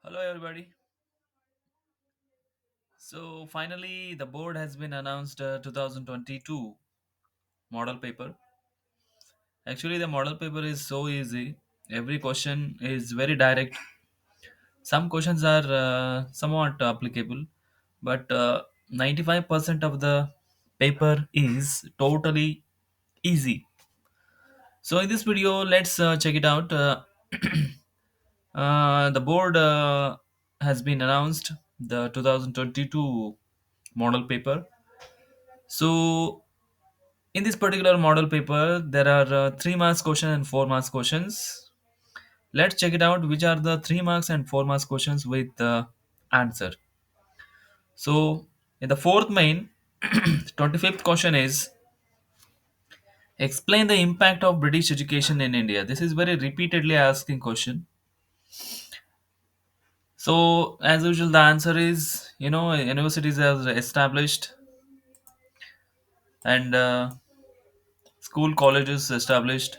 Hello, everybody. So, finally, the board has been announced 2022 model paper. Actually, the model paper is so easy. Every question is very direct. Some questions are somewhat applicable, but 95% of the paper is totally easy. So, in this video, let's check it out. The board has been announced the 2022 model paper. So, in this particular model paper, there are 3 marks question and 4 marks questions. Let's check it out which are the 3 marks and 4 marks questions with the answer. So, in the fourth main, 25th question is explain the impact of British education in India. This is very repeatedly asking question. So, as usual, the answer is universities are established and school colleges established,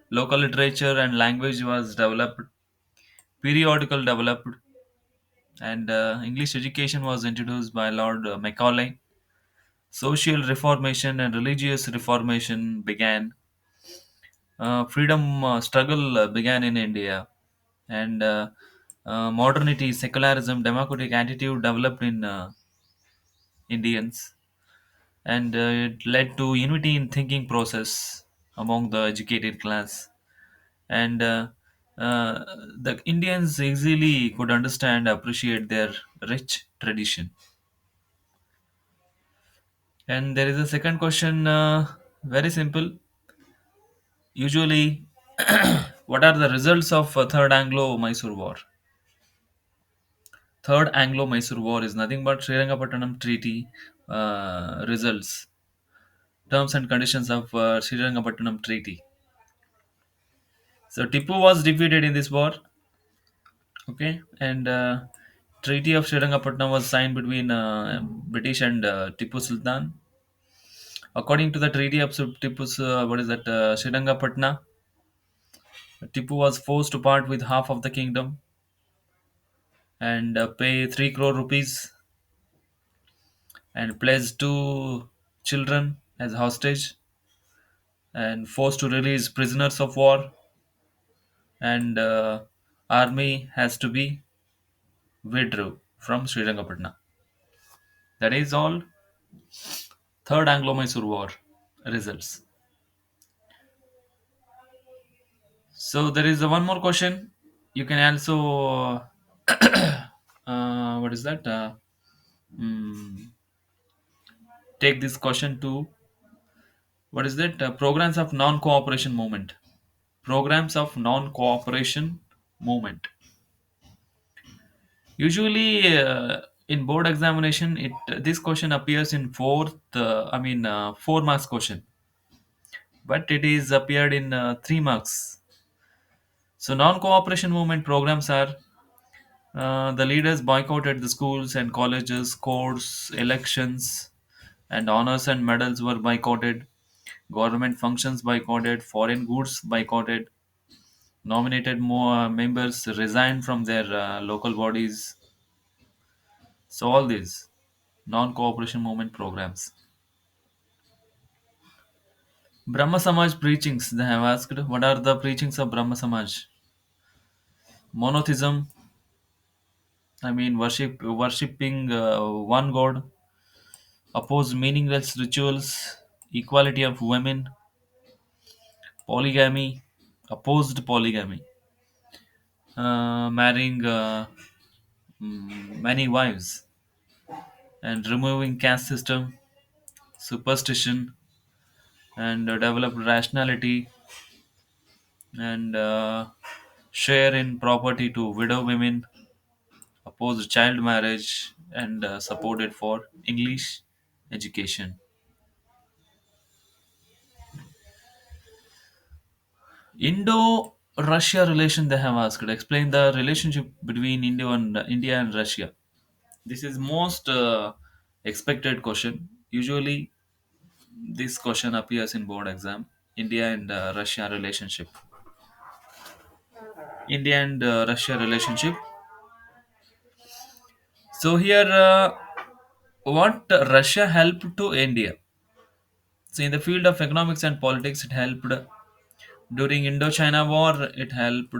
local literature and language was developed, periodical developed, and English education was introduced by Lord Macaulay. Social reformation and religious reformation began. Freedom struggle began in India, and modernity, secularism, democratic attitude developed in Indians, and it led to unity in thinking process among the educated class. And the Indians easily could understand, appreciate their rich tradition. And there is a second question, very simple. Usually, what are the results of Third Anglo-Mysore War? Third Anglo-Mysore War is nothing but Srirangapatnam Treaty results, terms and conditions of Srirangapatnam Treaty. So Tipu was defeated in this war, okay, and Treaty of Srirangapatnam was signed between British and Tipu Sultan. According to the Treaty of Tipu's, what is that, Srirangapatna, Tipu was forced to part with half of the kingdom and pay 3 crore rupees and pledged two children as hostage and forced to release prisoners of war, and army has to be withdrew from Srirangapatna. That is all. Third Anglo-Mysore War results. So there is one more question. You can also what is that? Mm, take this question to what is that? Programs of non-cooperation movement. Programs of non-cooperation movement. Usually, in board examination, it this question appears in fourth. 4 marks question, but it is appeared in 3 marks. So, non-cooperation movement programs are the leaders boycotted the schools and colleges, courts, elections, and honors and medals were boycotted. Government functions boycotted. Foreign goods boycotted. Nominated more members resigned from their local bodies. So all these non-cooperation movement programs. Brahma Samaj preachings. They have asked, what are the preachings of Brahma Samaj? Monotheism. I mean, worshipping one God. Oppose meaningless rituals. Equality of women. Polygamy. Opposed polygamy. Marrying many wives and removing caste system, superstition, and developed rationality and share in property to widow women, opposed child marriage, and supported for English education. Indo-Russia relation they have asked. Explain the relationship between India and Russia. This is most expected question. Usually, this question appears in board exam. India and Russia relationship. India and Russia relationship. So here, what Russia helped to India? So in the field of economics and politics, it helped during Indochina War. It helped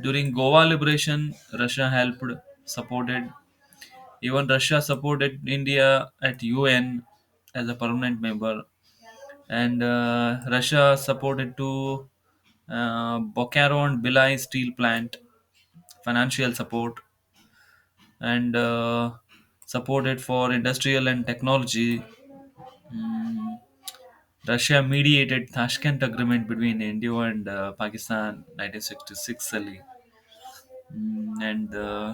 during Goa liberation. Russia helped, supported. Even Russia supported India at UN as a permanent member, and Russia supported to Bokaro and Bilai steel plant financial support, and supported for industrial and technology. Mm, Russia mediated Tashkent agreement between India and Pakistan 1966 ali. And uh,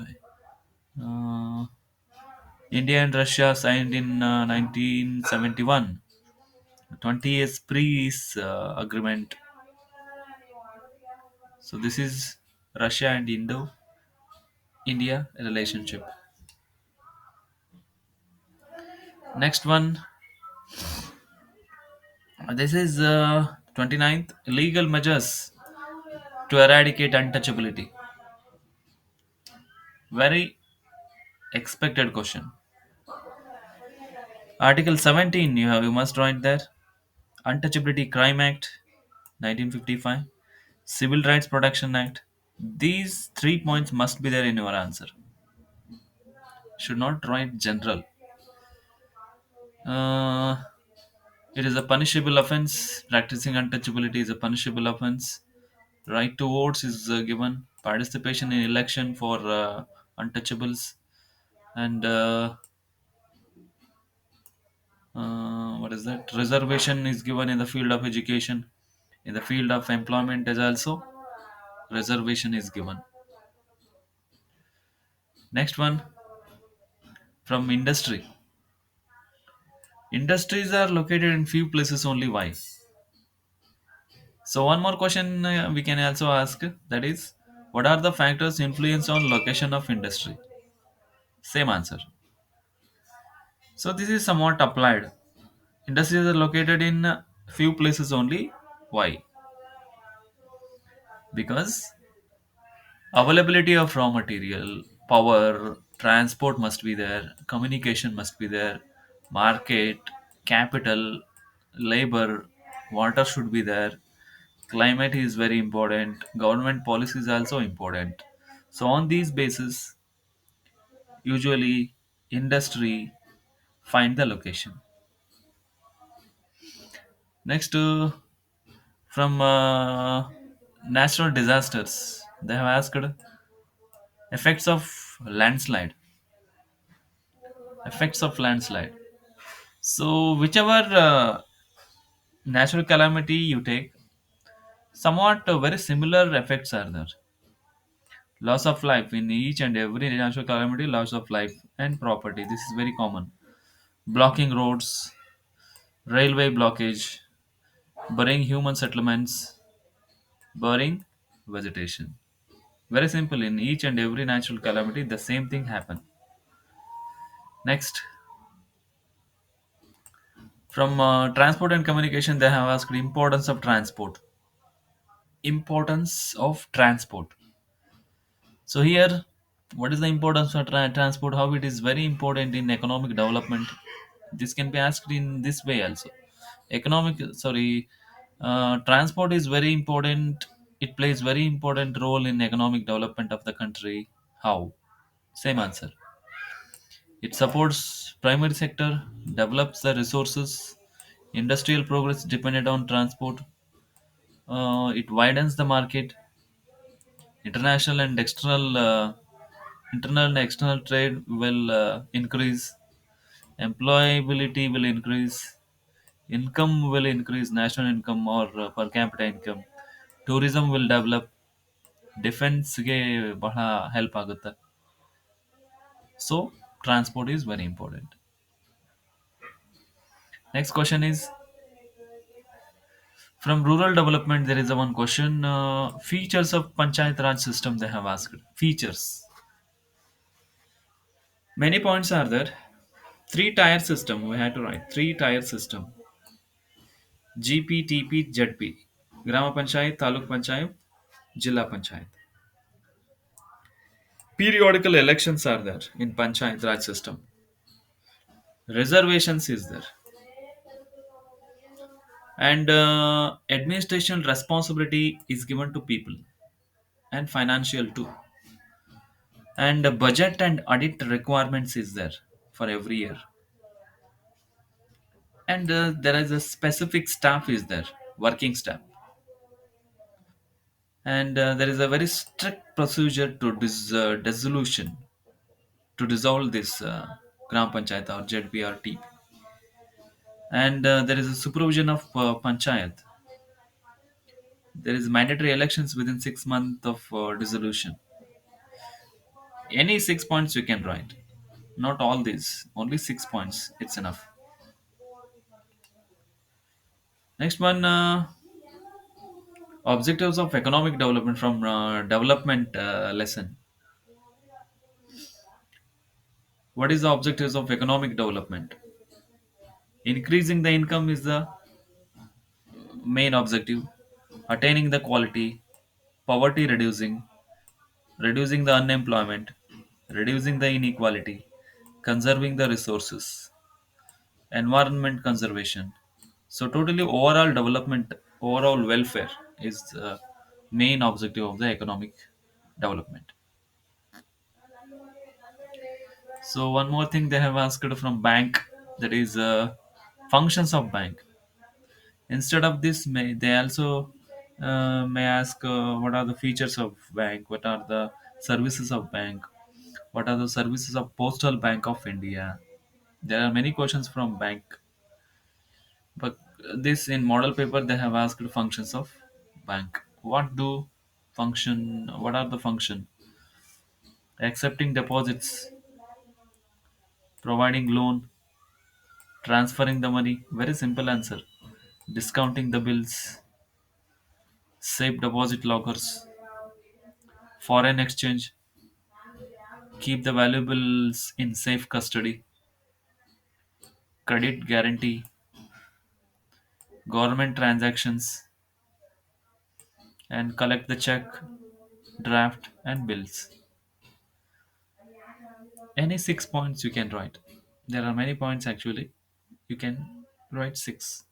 India and Russia signed in 1971 20 years peace agreement. So this is Russia and Indo India relationship. Next one, this is 29th legal measures to eradicate untouchability. Very expected question. Article 17, you must write there. Untouchability Crime Act 1955, Civil Rights Protection Act. These 3 points must be there in your answer. Should not write general. Uh, it is a punishable offense. Practicing untouchability is a punishable offense. Right to votes is given. Participation in election for untouchables, and what is that? Reservation is given in the field of education. In the field of employment, as also reservation is given. Next one, from industry. Industries are located in few places only. Why? So one more question we can also ask, that is, what are the factors influence on location of industry? Same answer. So this is somewhat applied. Industries are located in few places only. Why? Because availability of raw material, power, transport must be there, communication must be there, market, capital, labor, water should be there, climate is very important, government policy is also important. So on these basis, usually industry find the location. Next, from natural disasters, they have asked effects of landslide. Effects of landslide. So whichever natural calamity you take, somewhat very similar effects are there. Loss of life in each and every natural calamity, loss of life and property. This is very common. Blocking roads, railway blockage, burying human settlements, burying vegetation. Very simple. In each and every natural calamity, the same thing happen. Next, from transport and communication, they have asked importance of transport. Importance of transport. So here, what is the importance of transport? How it is very important in economic development. This can be asked in this way also. Transport is very important. It plays very important role in economic development of the country. How? Same answer. It supports primary sector, develops the resources, industrial progress dependent on transport. It widens the market, international and external internal and external trade will increase, employability will increase, income will increase, national income or per capita income, tourism will develop, ಡಿಫೆನ್ಸ್ಗೆ ಬಹಳ help ಆಗುತ್ತೆ. So transport is very important. Next question is from rural development. There is a one question. Features of Panchayat Raj system they have asked. Features. Many points are there. Three tier system. We had to write three tier system. GP, ZP. Grama Panchayat, Taluk Panchayat, Jilla Panchayat. Periodical elections are there in Panchayat Raj system. Reservations is there. And administration responsibility is given to people and financial too. And budget and audit requirements is there for every year. And there is a specific staff is there, working staff. And there is a very strict procedure to dissolution, to dissolve this Gram Panchayat or ZBRT. And there is a supervision of Panchayat. There is mandatory elections within 6 months of dissolution. Any 6 points you can write. Not all these, only 6 points. It's enough. Next one, objectives of economic development from development lesson. What is the objectives of economic development? Increasing the income is the main objective. Attaining the quality, poverty reducing, reducing the unemployment, reducing the inequality, conserving the resources, environment conservation. So totally overall development, overall welfare is the main objective of the economic development. So one more thing they have asked from bank, that is functions of bank. Instead of this, they also may ask what are the features of bank, what are the services of bank, what are the services of Postal Bank of India. There are many questions from bank, but this in model paper they have asked functions of bank. What do function? What are the function? Accepting deposits, providing loan, transferring the money. Very simple answer. Discounting the bills, safe deposit lockers, foreign exchange, keep the valuables in safe custody, credit guarantee, government transactions, and collect the check, draft, and bills. Any 6 points you can write. There are many points actually. You can write six.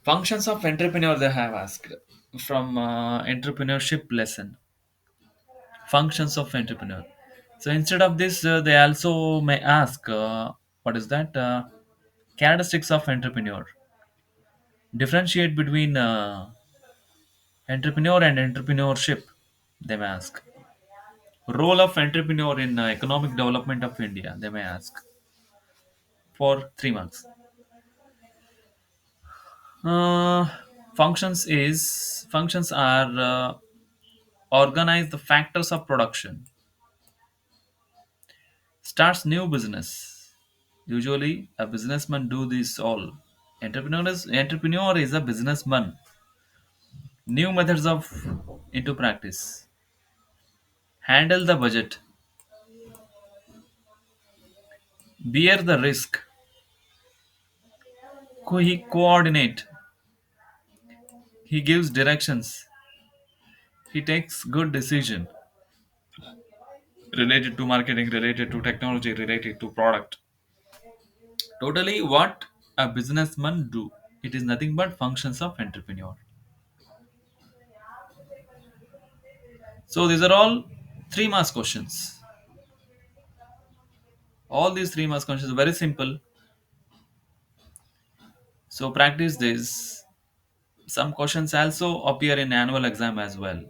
Functions of entrepreneur they have asked from entrepreneurship lesson. Functions of entrepreneur. So instead of this, they also may ask what is that? Characteristics of entrepreneur. Differentiate between entrepreneur and entrepreneurship. They may ask. Role of entrepreneur in economic development of India. They may ask for 3 months. Uh, functions are organize the factors of production, starts new business. Usually, a businessman do this all. Entrepreneur is a businessman. New methods of into practice. Handle the budget. Bear the risk. He coordinate. He gives directions. He takes good decision related to marketing, related to technology, related to product. Totally, what a businessman do? It is nothing but functions of entrepreneur. So these are all 3 marks questions. All these 3 marks questions are very simple. So practice this. Some questions also appear in annual exam as well.